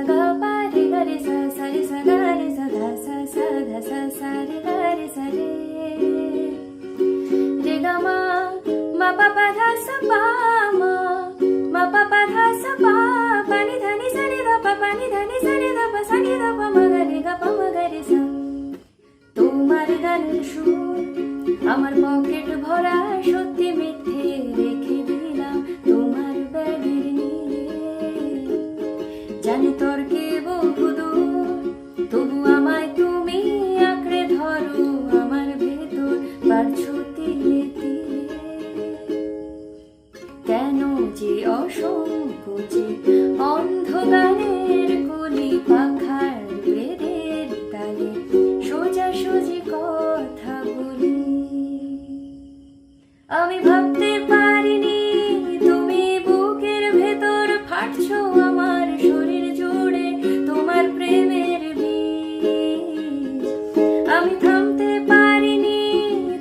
ga pa re ga re sa sa re sa ga re sa ga sa sa re ga re sa re re ga ma pa pa dha sa pa ma pa pa dha sa pa pa ni dha ni sa ni dha pa ni dha ni sa ni dha pa sa ni dha pa ma ga re ga pa ma ga re sa তোমার গানের সুর আমার pocket ভরা সত্যি মিথ্যে রেখে দিলাম তোমার ব্যাগের নিয়ে জানি তর্কে বহুদূর তবু আমায় তুমি আঁকড়ে ধরো আমার ভেতর বাড়ছো তিলে তিলে কেন যে অসংকোচে অন্ধ গানের কলি পাখার বেদের তালে সোজাসুজি কথা বলি আমি ভাবতে পারিনি তুমি বুকের ভেতর ফাটছো আমার শরীর জুড়ে তোমার প্রেমের বীজ আমি থামতে পারিনি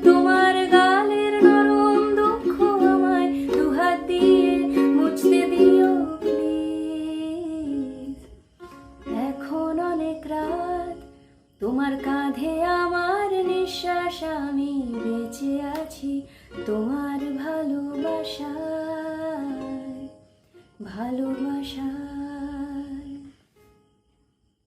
তোমার গালের নরম দুঃখ আমায় দুহাত দিয়ে মুছতে দিও প্লিজ এখন অনেক রাত তোমার কাঁধে আমার নিঃশ্বাস আমি বেঁচে আছি তোমার ভালোবাসায় ভালোবাসায়